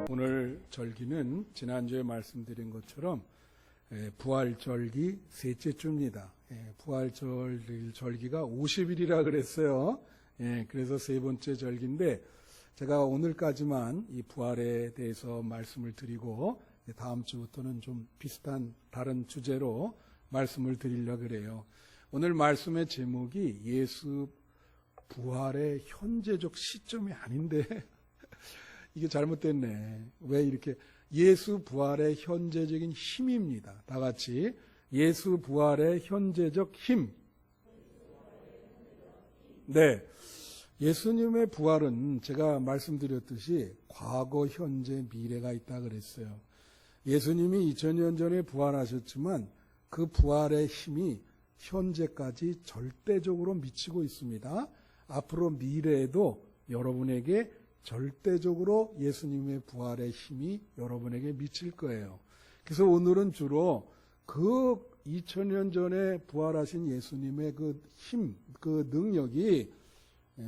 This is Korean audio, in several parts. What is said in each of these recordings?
오늘 절기는 지난주에 말씀드린 것처럼 부활절기 셋째 주입니다. 부활절기가 50일이라 그랬어요. 그래서 세 번째 절기인데 제가 오늘까지만 이 부활에 대해서 말씀을 드리고 다음 주부터는 좀 비슷한 다른 주제로 말씀을 드리려고 그래요. 오늘 말씀의 제목이 예수 부활의 현재적 시점이 아닌데 이게 잘못됐네. 왜 이렇게 예수 부활의 현재적인 힘입니다. 다 같이 예수 부활의 현재적 힘. 네, 예수님의 부활은 제가 말씀드렸듯이 과거, 현재, 미래가 있다 그랬어요. 예수님이 2000년 전에 부활하셨지만 그 부활의 힘이 현재까지 절대적으로 미치고 있습니다. 앞으로 미래에도 여러분에게 절대적으로 예수님의 부활의 힘이 여러분에게 미칠 거예요. 그래서 오늘은 주로 그 2000년 전에 부활하신 예수님의 그 힘, 그 능력이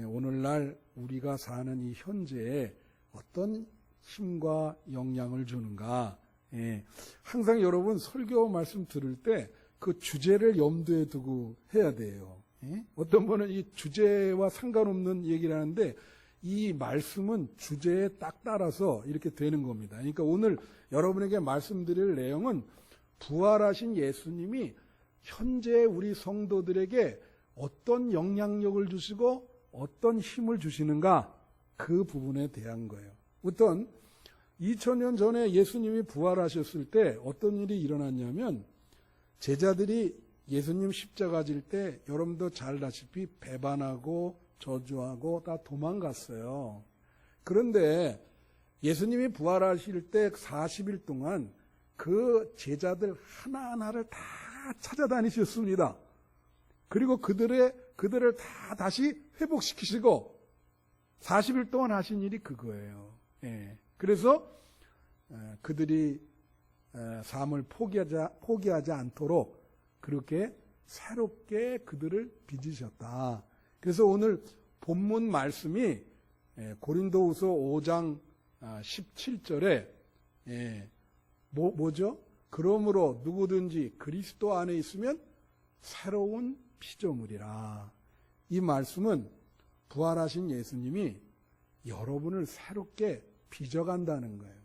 오늘날 우리가 사는 이 현재에 어떤 힘과 영향을 주는가. 항상 여러분 설교 말씀 들을 때 그 주제를 염두에 두고 해야 돼요. 어떤 분은 이 주제와 상관없는 얘기를 하는데 이 말씀은 주제에 딱 따라서 이렇게 되는 겁니다. 그러니까 오늘 여러분에게 말씀드릴 내용은 부활하신 예수님이 현재 우리 성도들에게 어떤 영향력을 주시고 어떤 힘을 주시는가, 그 부분에 대한 거예요. 어떤 2000년 전에 예수님이 부활하셨을 때 어떤 일이 일어났냐면 제자들이 예수님 십자가 질 때 여러분도 잘 아시다시피 배반하고 저주하고 다 도망갔어요. 그런데 예수님이 부활하실 때 40일 동안 그 제자들 하나하나를 다 찾아다니셨습니다. 그리고 그들을 다 다시 회복시키시고 40일 동안 하신 일이 그거예요. 그래서 그들이 삶을 포기하지 않도록 그렇게 새롭게 그들을 빚으셨다. 그래서 오늘 본문 말씀이 고린도후서 5장 17절에 뭐죠? 그러므로 누구든지 그리스도 안에 있으면 새로운 피조물이라. 이 말씀은 부활하신 예수님이 여러분을 새롭게 빚어간다는 거예요.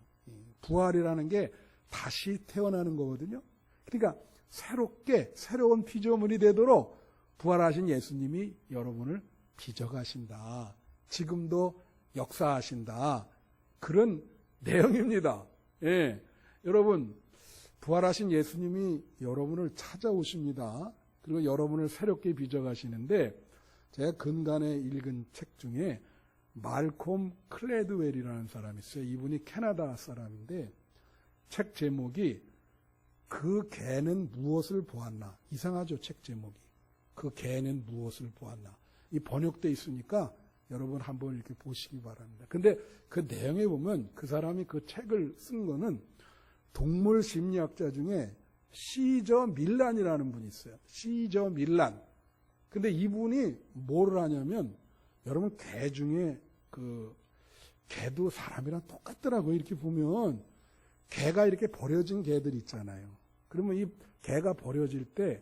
부활이라는 게 다시 태어나는 거거든요. 그러니까 새로운 피조물이 되도록 부활하신 예수님이 여러분을 빚어가신다. 지금도 역사하신다. 그런 내용입니다. 여러분, 부활하신 예수님이 여러분을 찾아오십니다. 그리고 여러분을 새롭게 빚어가시는데 제가 근간에 읽은 책 중에 말콤 클레드웰이라는 사람이 있어요. 이분이 캐나다 사람인데 책 제목이 그 개는 무엇을 보았나. 이상하죠, 책 제목이. 그 개는 무엇을 보았나. 이 번역돼 있으니까 여러분 한번 이렇게 보시기 바랍니다. 근데 그 내용에 보면 그 사람이 그 책을 쓴 거는 동물 심리학자 중에 시저 밀란이라는 분이 있어요. 시저 밀란. 근데 이분이 뭐를 하냐면 여러분 개 중에 개도 사람이랑 똑같더라고요. 이렇게 보면 개가 이렇게 버려진 개들 있잖아요. 그러면 이 개가 버려질 때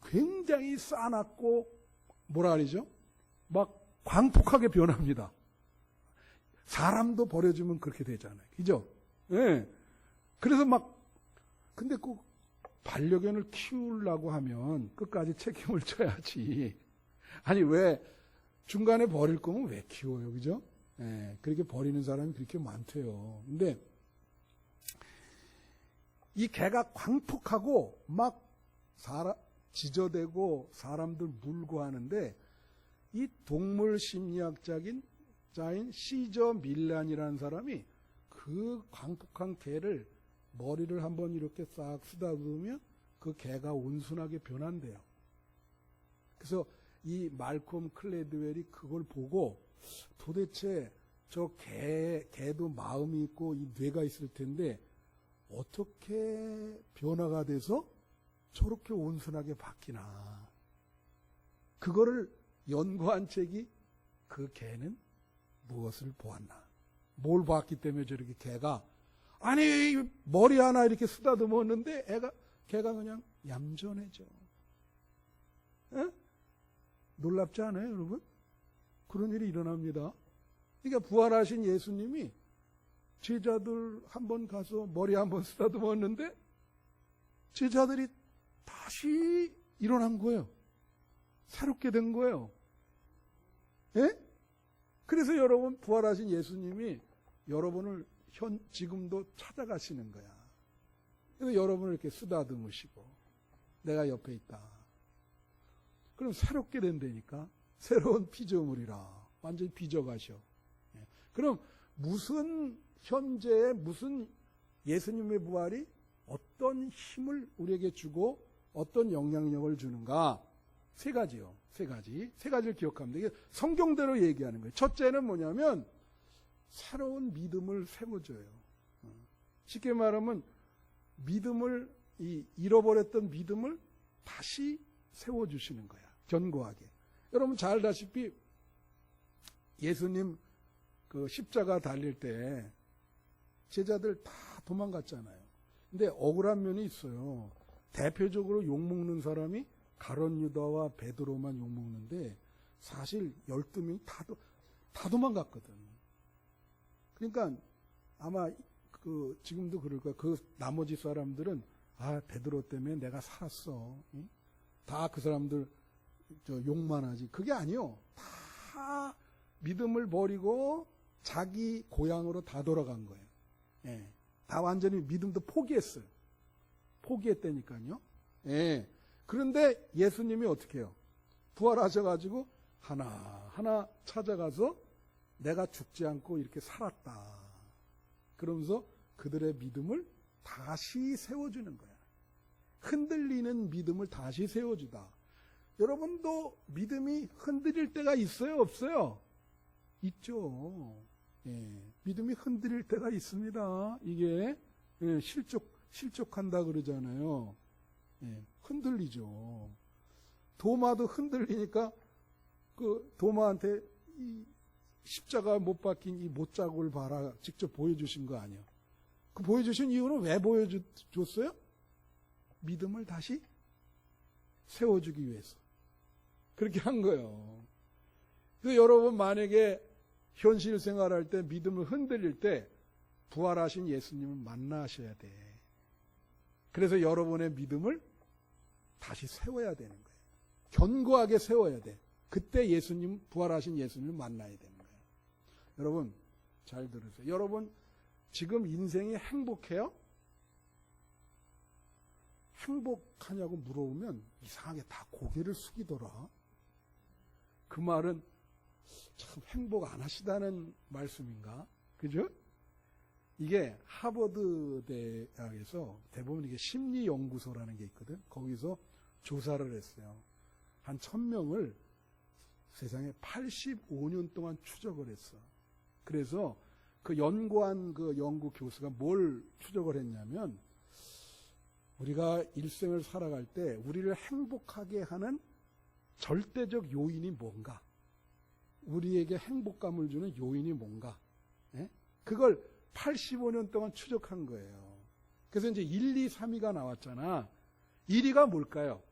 굉장히 싸납고 뭐라 그러죠? 막 광폭하게 변합니다. 사람도 버려지면 그렇게 되잖아요. 그죠? 그래서 근데 꼭 반려견을 키우려고 하면 끝까지 책임을 져야지. 아니, 왜 중간에 버릴 거면 왜 키워요? 그죠? 그렇게 버리는 사람이 그렇게 많대요. 근데 이 개가 광폭하고 막 지저대고 사람들 물고 하는데 이 동물 심리학자인 시저 밀란이라는 사람이 그 광폭한 개를 머리를 한번 이렇게 싹 쓰다보면 그 개가 온순하게 변한대요. 그래서 이 말콤 클레드웰이 그걸 보고 도대체 저 개도 마음이 있고 이 뇌가 있을 텐데 어떻게 변화가 돼서 저렇게 온순하게 바뀌나. 그거를 연구한 책이 그 개는 무엇을 보았나? 뭘 봤기 때문에 저렇게 개가 아니 머리 하나 이렇게 쓰다듬었는데 개가 그냥 얌전해져. 에? 놀랍지 않아요, 여러분? 그런 일이 일어납니다. 그러니까 부활하신 예수님이 제자들 한번 가서 머리 한번 쓰다듬었는데 제자들이 다시 일어난 거예요. 새롭게 된 거예요. 예? 그래서 여러분 부활하신 예수님이 여러분을 지금도 찾아가시는 거야. 그래서 여러분을 이렇게 쓰다듬으시고 내가 옆에 있다. 그럼 새롭게 된다니까. 새로운 피조물이라. 완전히 빚어가셔. 예. 그럼 무슨 현재의 무슨 예수님의 부활이 어떤 힘을 우리에게 주고 어떤 영향력을 주는가? 세 가지요. 세 가지를 기억하면 돼. 이게 성경대로 얘기하는 거예요. 첫째는 뭐냐면 새로운 믿음을 세워줘요. 쉽게 말하면 믿음을 잃어버렸던 믿음을 다시 세워주시는 거야. 견고하게. 여러분 잘 알다시피 예수님 그 십자가 달릴 때 제자들 다 도망갔잖아요. 근데 억울한 면이 있어요. 대표적으로 욕먹는 사람이 가룟 유다와 베드로만 욕먹는데 사실 12명이 다 도망갔거든. 그러니까 아마 지금도 그럴 거야. 그 나머지 사람들은 베드로 때문에 내가 살았어. 응? 다 그 사람들 욕만 하지. 그게 아니요. 다 믿음을 버리고 자기 고향으로 다 돌아간 거예요. 예. 다 완전히 믿음도 포기했어요. 포기했다니까요. 예. 그런데 예수님이 어떻게 해요? 부활하셔가지고 하나하나 찾아가서 내가 죽지 않고 이렇게 살았다. 그러면서 그들의 믿음을 다시 세워주는 거야. 흔들리는 믿음을 다시 세워주다. 여러분도 믿음이 흔들릴 때가 있어요? 없어요? 있죠. 예. 믿음이 흔들릴 때가 있습니다. 이게 실족한다 그러잖아요. 예. 흔들리죠. 도마도 흔들리니까 그 도마한테 이 십자가 못 박힌 이 못자국을 봐라 직접 보여주신 거 아니에요. 그 보여주신 이유는 왜 보여줬어요? 믿음을 다시 세워주기 위해서. 그렇게 한 거예요. 그래서 여러분 만약에 현실 생활할 때 믿음을 흔들릴 때 부활하신 예수님을 만나셔야 돼. 그래서 여러분의 믿음을 다시 세워야 되는 거예요. 견고하게 세워야 돼. 그때 부활하신 예수님을 만나야 되는 거예요. 여러분 잘 들으세요. 여러분 지금 인생이 행복해요? 행복하냐고 물어보면 이상하게 다 고개를 숙이더라. 그 말은 참 행복 안 하시다는 말씀인가? 그죠? 이게 하버드 대학에서 대부분 이게 심리연구소라는 게 있거든. 거기서 조사를 했어요. 한 1000명을 세상에 85년 동안 추적을 했어. 그래서 그 연구한 그 연구 교수가 뭘 추적을 했냐면 우리가 일생을 살아갈 때 우리를 행복하게 하는 절대적 요인이 뭔가? 우리에게 행복감을 주는 요인이 뭔가? 예? 그걸 85년 동안 추적한 거예요. 그래서 이제 1, 2, 3위가 나왔잖아. 1위가 뭘까요?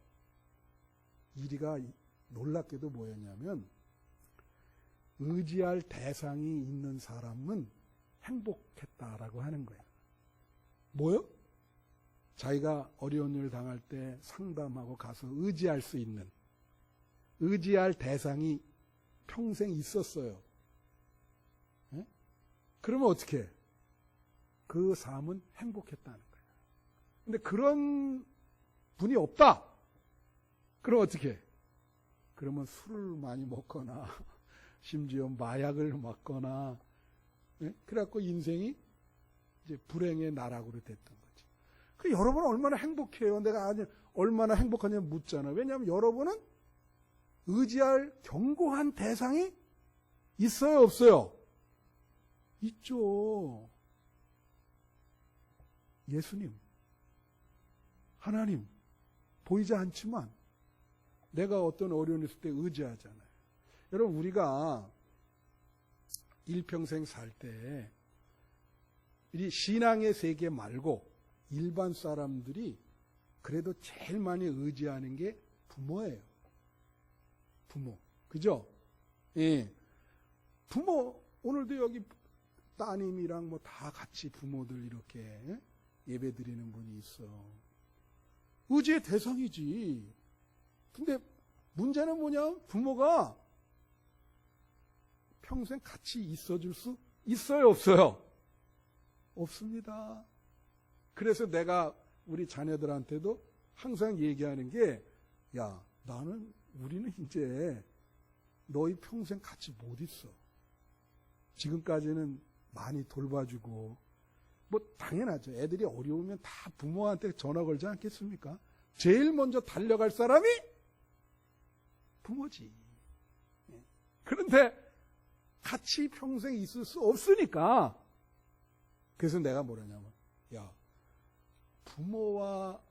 1위가 놀랍게도 뭐였냐면 의지할 대상이 있는 사람은 행복했다라고 하는 거예요. 뭐요? 자기가 어려운 일을 당할 때 상담하고 가서 의지할 수 있는 의지할 대상이 평생 있었어요. 예? 그러면 어떻게 해? 그 삶은 행복했다는 거예요. 근데 그런 분이 없다. 그럼 어떻게 해? 그러면 술을 많이 먹거나 심지어 마약을 먹거나 그래갖고 인생이 이제 불행의 나락으로 됐던 거지. 그 여러분은 얼마나 행복해요? 내가 얼마나 행복하냐 묻잖아. 왜냐하면 여러분은 의지할 견고한 대상이 있어요? 없어요? 있죠. 예수님, 하나님, 보이지 않지만 내가 어떤 어려움이 있을 때 의지하잖아요. 여러분, 우리가 일평생 살 때 이 신앙의 세계 말고 일반 사람들이 그래도 제일 많이 의지하는 게 부모예요. 부모. 그죠? 예. 부모, 오늘도 여기 따님이랑 뭐 다 같이 부모들 이렇게 예배 드리는 분이 있어. 의지의 대상이지. 근데 문제는 뭐냐? 부모가 평생 같이 있어줄 수 있어요, 없어요? 없습니다. 그래서 내가 우리 자녀들한테도 항상 얘기하는 게, 야, 우리는 이제 너희 평생 같이 못 있어. 지금까지는 많이 돌봐주고, 뭐 당연하죠. 애들이 어려우면 다 부모한테 전화 걸지 않겠습니까? 제일 먼저 달려갈 사람이 부모지. 그런데 같이 평생 있을 수 없으니까, 그래서 내가 뭐라냐면, 야, 부모와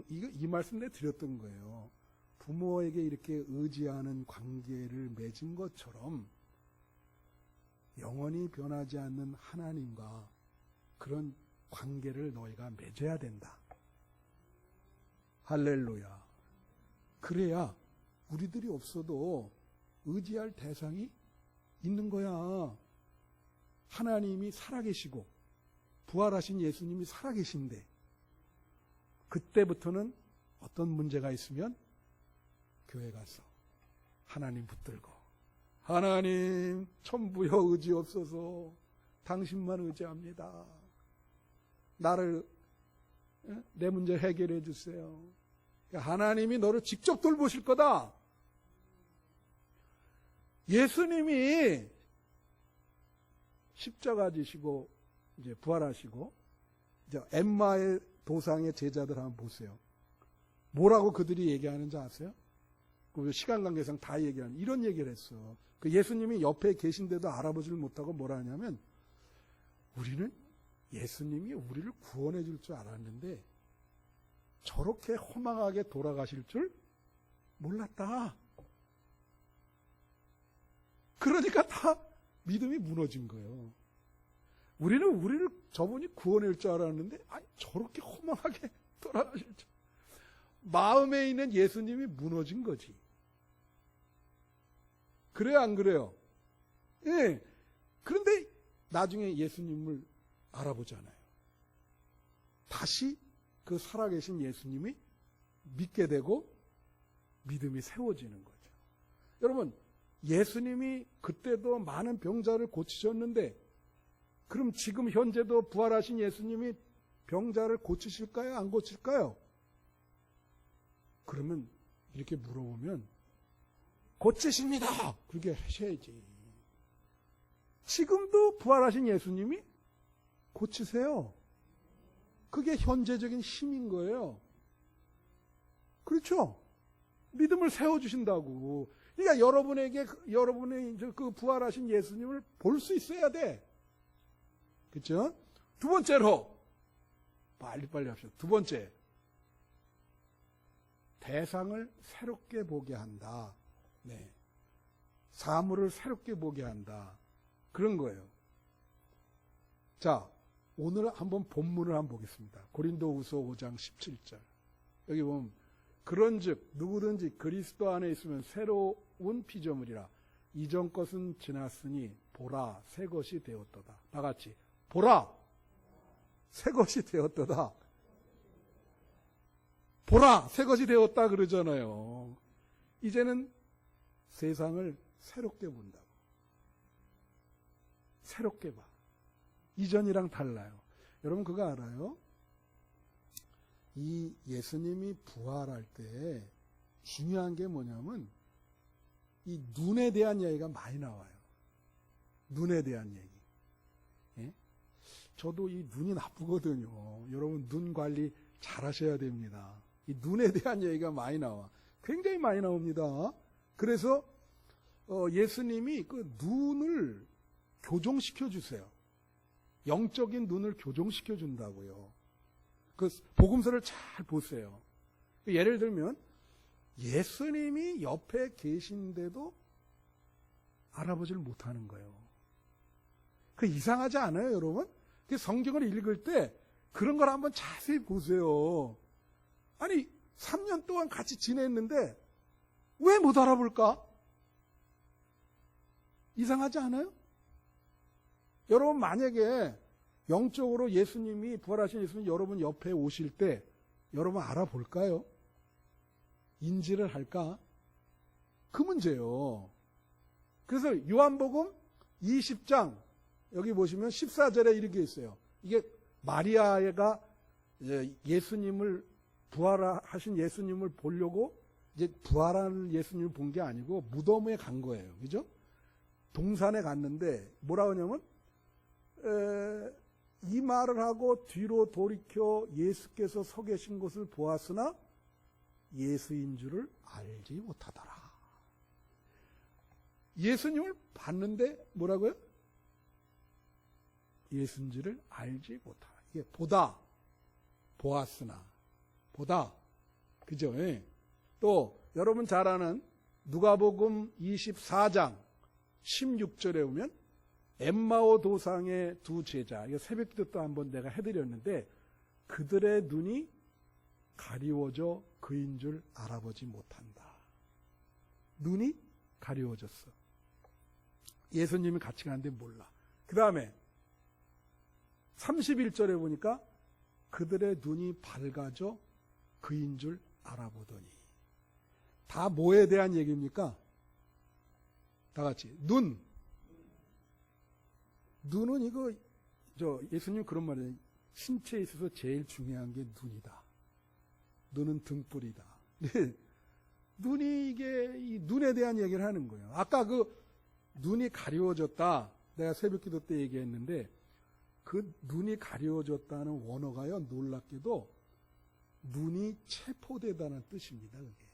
이 말씀 내가 드렸던 거예요. 부모에게 이렇게 의지하는 관계를 맺은 것처럼 영원히 변하지 않는 하나님과 그런 관계를 너희가 맺어야 된다. 할렐루야. 그래야 우리들이 없어도 의지할 대상이 있는 거야. 하나님이 살아계시고 부활하신 예수님이 살아계신데, 그때부터는 어떤 문제가 있으면 교회 가서 하나님 붙들고, 하나님 천부여 의지 없어서 당신만 의지합니다. 내 문제 해결해 주세요. 하나님이 너를 직접 돌보실 거다. 예수님이 십자가 지시고 이제 부활하시고, 이제 엠마의 도상의 제자들 한번 보세요. 뭐라고 그들이 얘기하는지 아세요? 그 시간 관계상 다 얘기하는 이런 얘기를 했어. 그 예수님이 옆에 계신데도 알아보지를 못하고 뭐라 하냐면, 우리는 예수님이 우리를 구원해 줄 줄 알았는데 저렇게 허망하게 돌아가실 줄 몰랐다. 그러니까 다 믿음이 무너진 거예요. 우리를 저분이 구원할 줄 알았는데, 아니, 저렇게 허망하게 돌아가실 줄. 마음에 있는 예수님이 무너진 거지. 그래요, 안 그래요? 예. 그런데 나중에 예수님을 알아보잖아요. 다시 그 살아계신 예수님이 믿게 되고 믿음이 세워지는 거죠. 여러분, 예수님이 그때도 많은 병자를 고치셨는데, 그럼 지금 현재도 부활하신 예수님이 병자를 고치실까요? 안 고칠까요? 그러면 이렇게 물어보면 고치십니다. 그렇게 하셔야지. 지금도 부활하신 예수님이 고치세요. 그게 현재적인 힘인 거예요. 그렇죠? 믿음을 세워주신다고. 그러니까 여러분의 그 부활하신 예수님을 볼 수 있어야 돼. 그렇죠? 두 번째로, 빨리빨리 합시다. 두 번째, 대상을 새롭게 보게 한다. 네. 사물을 새롭게 보게 한다. 그런 거예요. 자, 오늘 한번 본문을 한번 보겠습니다. 고린도후서 5장 17절. 여기 보면, 그런즉 누구든지 그리스도 안에 있으면 새로운 피조물이라. 이전 것은 지났으니 보라 새 것이 되었도다. 다 같이 보라 새 것이 되었도다. 보라 새 것이 되었다 그러잖아요. 이제는 세상을 새롭게 본다고. 새롭게 봐. 이전이랑 달라요. 여러분 그거 알아요? 이 예수님이 부활할 때 중요한 게 뭐냐면 이 눈에 대한 얘기가 많이 나와요. 눈에 대한 얘기. 예? 저도 이 눈이 나쁘거든요. 여러분 눈 관리 잘 하셔야 됩니다. 이 눈에 대한 얘기가 많이 나와. 굉장히 많이 나옵니다. 그래서 예수님이 그 눈을 교정시켜 주세요. 영적인 눈을 교정시켜 준다고요. 그 복음서를 잘 보세요. 예를 들면 예수님이 옆에 계신데도 알아보지를 못하는 거예요. 그 이상하지 않아요, 여러분? 그 성경을 읽을 때 그런 걸 한번 자세히 보세요. 아니, 3년 동안 같이 지냈는데 왜 못 알아볼까? 이상하지 않아요? 여러분, 만약에 영적으로 예수님이, 부활하신 예수님이 여러분 옆에 오실 때 여러분 알아볼까요? 인지를 할까? 그 문제예요. 그래서 요한복음 20장 여기 보시면 14절에 이렇게 있어요. 이게 마리아가 예수님을, 부활하신 예수님을 보려고 이제 부활한 예수님을 본 게 아니고 무덤에 간 거예요. 그죠? 동산에 갔는데 뭐라 하냐면 이 말을 하고 뒤로 돌이켜 예수께서 서 계신 것을 보았으나 예수인 줄을 알지 못하더라. 예수님을 봤는데 뭐라고요? 예수인 줄을 알지 못하라. 이게 보다, 보았으나, 보다. 그죠? 예. 또 여러분 잘 아는 누가복음 24장 16절에 보면 엠마오 도상의 두 제자, 이거 새벽기도 또 한번 내가 해드렸는데 그들의 눈이 가리워져 그인 줄 알아보지 못한다. 눈이 가리워졌어. 예수님이 같이 가는데 몰라. 그 다음에 31절에 보니까 그들의 눈이 밝아져 그인 줄 알아보더니. 다 뭐에 대한 얘기입니까? 다 같이. 눈. 눈은 이거, 예수님 그런 말이에요. 신체에 있어서 제일 중요한 게 눈이다. 눈은 등불이다. 눈이 이게, 이 눈에 대한 얘기를 하는 거예요. 아까 그 눈이 가리워졌다. 내가 새벽 기도 때 얘기했는데, 그 눈이 가리워졌다는 원어가요, 놀랍게도 눈이 체포되다는 뜻입니다, 그게.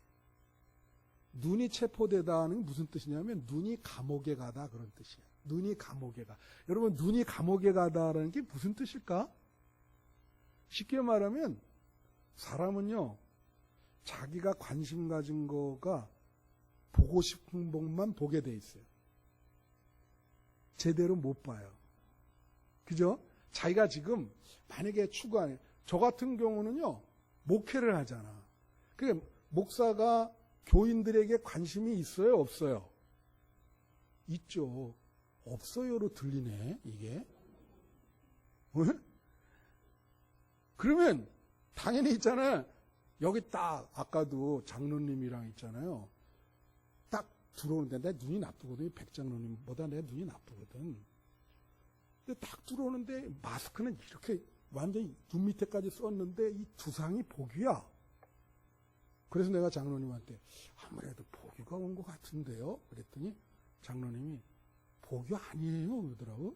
눈이 체포되다는 게 무슨 뜻이냐면, 눈이 감옥에 가다, 그런 뜻이에요. 눈이 감옥에 가. 여러분, 눈이 감옥에 가다라는 게 무슨 뜻일까? 쉽게 말하면, 사람은요, 자기가 관심 가진 거가 보고 싶은 것만 보게 돼 있어요. 제대로 못 봐요. 그죠? 자기가 지금 만약에 추구하는, 저 같은 경우는요, 목회를 하잖아. 그게 목사가 교인들에게 관심이 있어요, 없어요? 있죠. 없어요로 들리네, 이게. 왜? 그러면 당연히 있잖아요. 여기 딱 아까도 장로님이랑 있잖아요. 딱 들어오는데 내 눈이 나쁘거든요. 백장로님보다 내 눈이 나쁘거든. 근데 딱 들어오는데 마스크는 이렇게 완전히 눈 밑에까지 썼는데 이 두상이 복이야. 그래서 내가 장로님한테 아무래도 복유가 온 것 같은데요. 그랬더니 장로님이 복유 아니에요 그러더라고.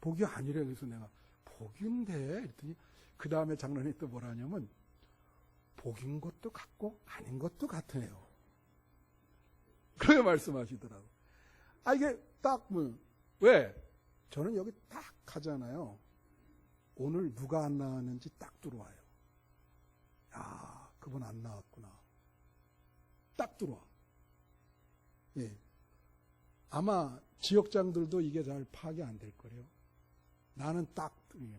복유 아니래. 그래서 내가 복유인데 그랬더니 그 다음에 장로님이 또 뭐라 하냐면 복인 것도 같고 아닌 것도 같아요. 그렇게 말씀하시더라고. 아 이게 딱 뭐 왜? 저는 여기 딱 하잖아요. 오늘 누가 안 나왔는지 딱 들어와요. 야, 그분 안 나왔구나. 딱 들어와. 예. 아마 지역장들도 이게 잘 파악이 안 될 거예요. 나는 딱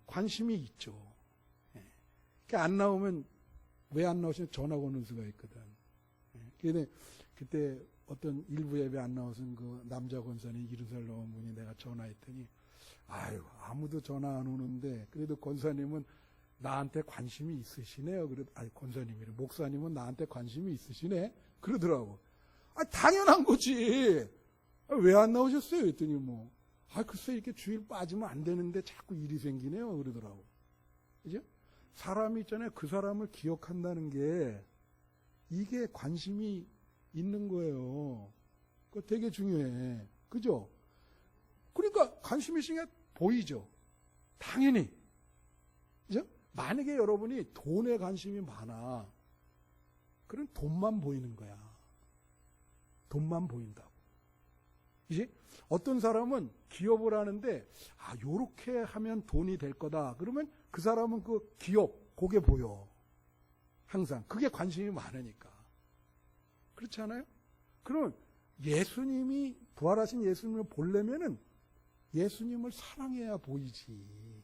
관심이 있죠. 예. 그러니까 안 나오면 왜 안 나오시면 전화가 오는 수가 있거든. 예. 근데 그때 어떤 일부 예배 안 나오신 그 남자 권사님 예루살렘 분이 내가 전화했더니 아유 아무도 전화 안 오는데 그래도 권사님은 나한테 관심이 있으시네요. 그래 아니 권사님이래 목사님은 나한테 관심이 있으시네. 그러더라고. 아 당연한 거지. 왜 안 나오셨어요? 그랬더니 뭐 글쎄 이렇게 주일 빠지면 안 되는데 자꾸 일이 생기네요. 그러더라고. 그죠? 사람이 있잖아요. 그 사람을 기억한다는 게 이게 관심이 있는 거예요. 그거 되게 중요해. 그죠? 그러니까 관심이 있으니까 보이죠. 당연히. 그죠? 만약에 여러분이 돈에 관심이 많아. 그럼 돈만 보이는 거야. 돈만 보인다고. 이제 어떤 사람은 기업을 하는데 요렇게 하면 돈이 될 거다. 그러면 그 사람은 그 기업 그게 보여. 항상. 그게 관심이 많으니까. 그렇지 않아요? 그럼 예수님이, 부활하신 예수님을 보려면은 예수님을 사랑해야 보이지.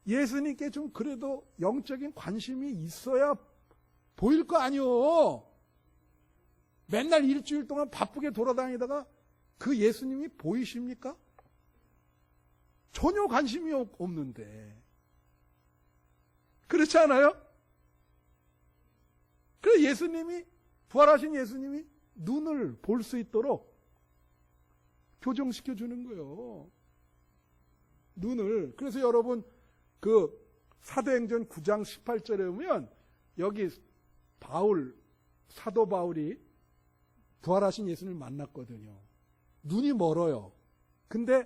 예수님께 좀 그래도 영적인 관심이 있어야 보일 거 아니오. 맨날 일주일 동안 바쁘게 돌아다니다가 그 예수님이 보이십니까? 전혀 관심이 없는데. 그렇지 않아요? 그래서 예수님이, 부활하신 예수님이 눈을 볼 수 있도록 교정시켜 주는 거예요. 눈을. 그래서 여러분 그 사도행전 9장 18절에 보면 여기 사도 바울이 부활하신 예수님을 만났거든요. 눈이 멀어요. 근데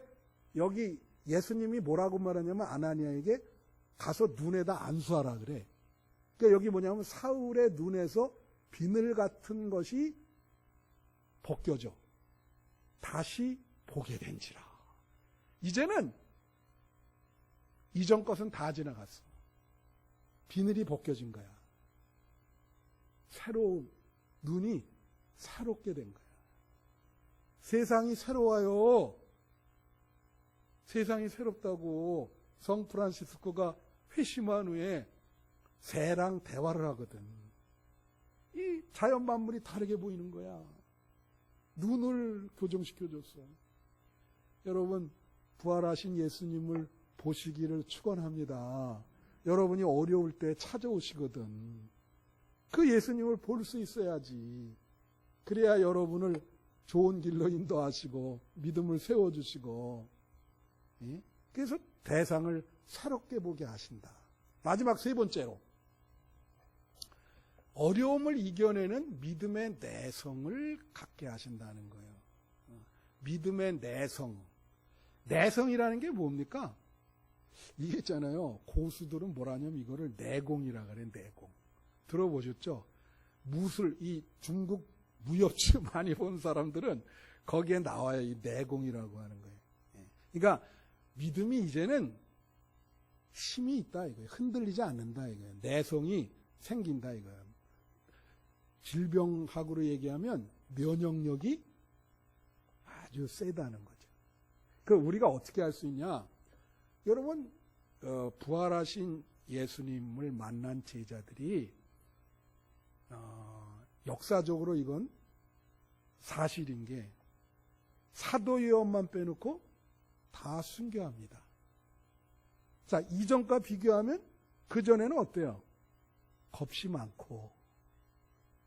여기 예수님이 뭐라고 말하냐면 아나니아에게 가서 눈에다 안수하라 그래. 그러니까 여기 뭐냐면 사울의 눈에서 비늘 같은 것이 벗겨져. 다시 보게 된지라. 이제는 이전 것은 다 지나갔어. 비늘이 벗겨진 거야. 새로운 눈이 새롭게 된 거야. 세상이 새로워요. 세상이 새롭다고 성 프란시스코가 회심한 후에 새랑 대화를 하거든. 이 자연 만물이 다르게 보이는 거야. 눈을 교정시켜줬어. 여러분, 부활하신 예수님을 보시기를 축원합니다. 여러분이 어려울 때 찾아오시거든. 그 예수님을 볼 수 있어야지. 그래야 여러분을 좋은 길로 인도하시고 믿음을 세워주시고, 그래서 대상을 새롭게 보게 하신다. 마지막 세 번째로, 어려움을 이겨내는 믿음의 내성을 갖게 하신다는 거예요. 믿음의 내성. 내성이라는 게 뭡니까? 이게 있잖아요. 고수들은 뭐라냐면 이거를 내공이라 그래, 내공. 들어보셨죠? 무술, 이 중국 무협지 많이 본 사람들은 거기에 나와요. 이 내공이라고 하는 거예요. 그러니까 믿음이 이제는 힘이 있다 이거예요. 흔들리지 않는다 이거예요. 내성이 생긴다 이거예요. 질병학으로 얘기하면 면역력이 아주 세다는 거죠. 그 우리가 어떻게 할 수 있냐? 여러분, 부활하신 예수님을 만난 제자들이 역사적으로 이건 사실인 게 사도 요한만 빼놓고 다 순교합니다. 자, 이전과 비교하면 그전에는 어때요? 겁이 많고,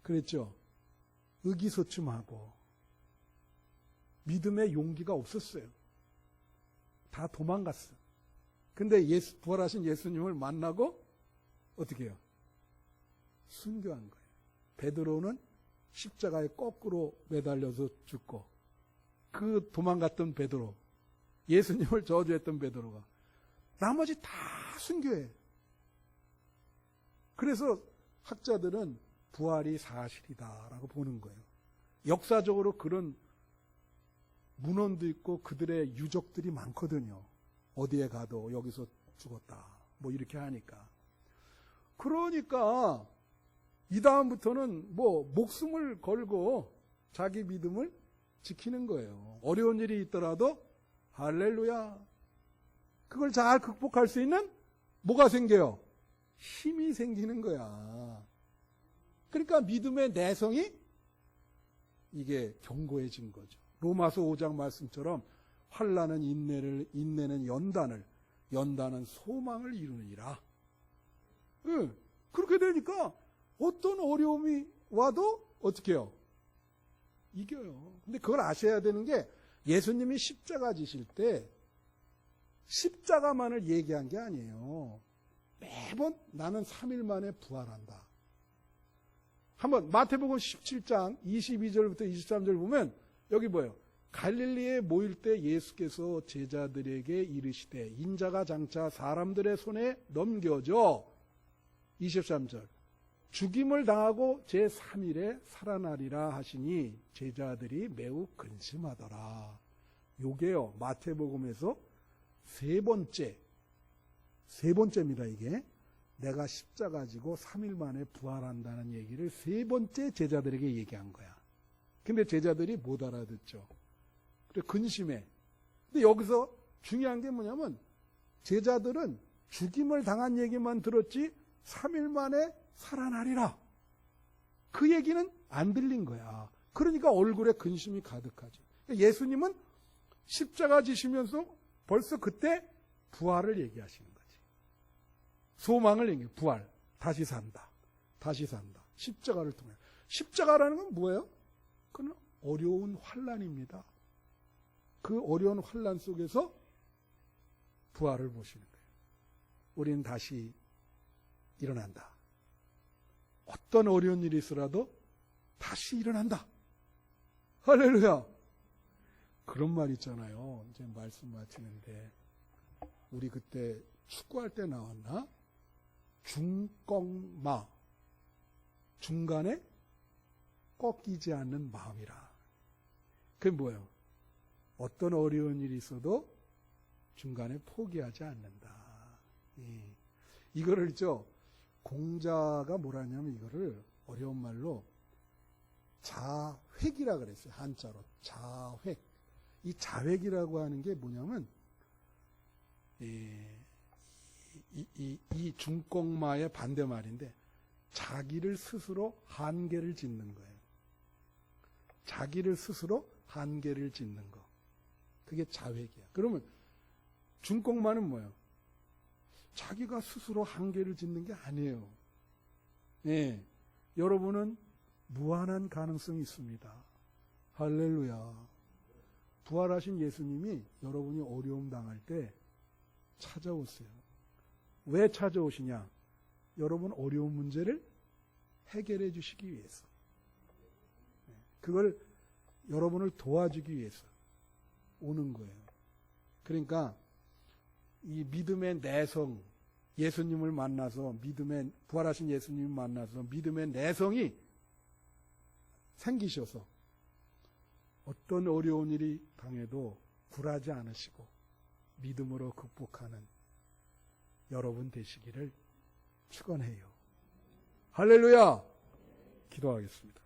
그랬죠? 의기소침하고, 믿음의 용기가 없었어요. 다 도망갔어. 근데 부활하신 예수님을 만나고 어떻게 해요? 순교한 거예요. 베드로는 십자가에 거꾸로 매달려서 죽고, 그 도망갔던 베드로, 예수님을 저주했던 베드로가 나머지 다 순교해. 그래서 학자들은 부활이 사실이다라고 보는 거예요. 역사적으로 그런 문헌도 있고 그들의 유적들이 많거든요. 어디에 가도 여기서 죽었다. 뭐 이렇게 하니까. 그러니까 이 다음부터는 뭐 목숨을 걸고 자기 믿음을 지키는 거예요. 어려운 일이 있더라도 할렐루야. 그걸 잘 극복할 수 있는 뭐가 생겨요? 힘이 생기는 거야. 그러니까 믿음의 내성이 이게 견고해진 거죠. 로마서 5장 말씀처럼 환난은 인내를, 인내는 연단을, 연단은 소망을 이루니라. 그렇게 되니까 어떤 어려움이 와도 어떻게 해요? 이겨요. 근데 그걸 아셔야 되는 게 예수님이 십자가 지실 때 십자가만을 얘기한 게 아니에요. 매번 나는 3일 만에 부활한다. 한번 마태복음 17장 22절부터 23절 보면 여기 뭐예요? 갈릴리에 모일 때 예수께서 제자들에게 이르시되 인자가 장차 사람들의 손에 넘겨져 23절 죽임을 당하고 제3일에 살아나리라 하시니 제자들이 매우 근심하더라. 요게요, 마태복음에서 세 번째입니다. 이게 내가 십자가 지고 3일 만에 부활한다는 얘기를 3번째 제자들에게 얘기한 거야. 근데 제자들이 못 알아듣죠. 그래 근심해. 근데 여기서 중요한 게 뭐냐면 제자들은 죽임을 당한 얘기만 들었지 3일 만에 살아나리라. 그 얘기는 안 들린 거야. 그러니까 얼굴에 근심이 가득하죠. 예수님은 십자가 지시면서 벌써 그때 부활을 얘기하시는 거지. 소망을 얘기해. 부활. 다시 산다. 다시 산다. 십자가를 통해. 십자가라는 건 뭐예요? 그건 어려운 환난입니다. 그 어려운 환난 속에서 부활을 보시는 거예요. 우리는 다시 일어난다. 어떤 어려운 일이 있어라도 다시 일어난다. 할렐루야. 그런 말 있잖아요. 이제 말씀 마치는데 우리 그때 축구할 때 나왔나? 중꺾마. 중간에 꺾이지 않는 마음이라. 그게 뭐예요? 어떤 어려운 일이 있어도 중간에 포기하지 않는다. 이거를 공자가 뭐라 하냐면 이거를 어려운 말로 자획이라 그랬어요. 한자로. 자획. 이 자획이라고 하는 게 뭐냐면 이 중꺾마의 반대말인데 자기를 스스로 한계를 짓는 거예요. 자기를 스스로 한계를 짓는 거. 그게 자획이야. 그러면 중꺾마는 뭐예요? 자기가 스스로 한계를 짓는 게 아니에요. 예, 여러분은 무한한 가능성이 있습니다. 할렐루야. 부활하신 예수님이 여러분이 어려움 당할 때 찾아오세요. 왜 찾아오시냐? 여러분 어려운 문제를 해결해 주시기 위해서. 그걸 여러분을 도와주기 위해서 오는 거예요. 그러니까 이 믿음의 내성, 예수님을 만나서 부활하신 예수님을 만나서 믿음의 내성이 생기셔서 어떤 어려운 일이 당해도 굴하지 않으시고 믿음으로 극복하는 여러분 되시기를 축원해요. 할렐루야. 기도하겠습니다.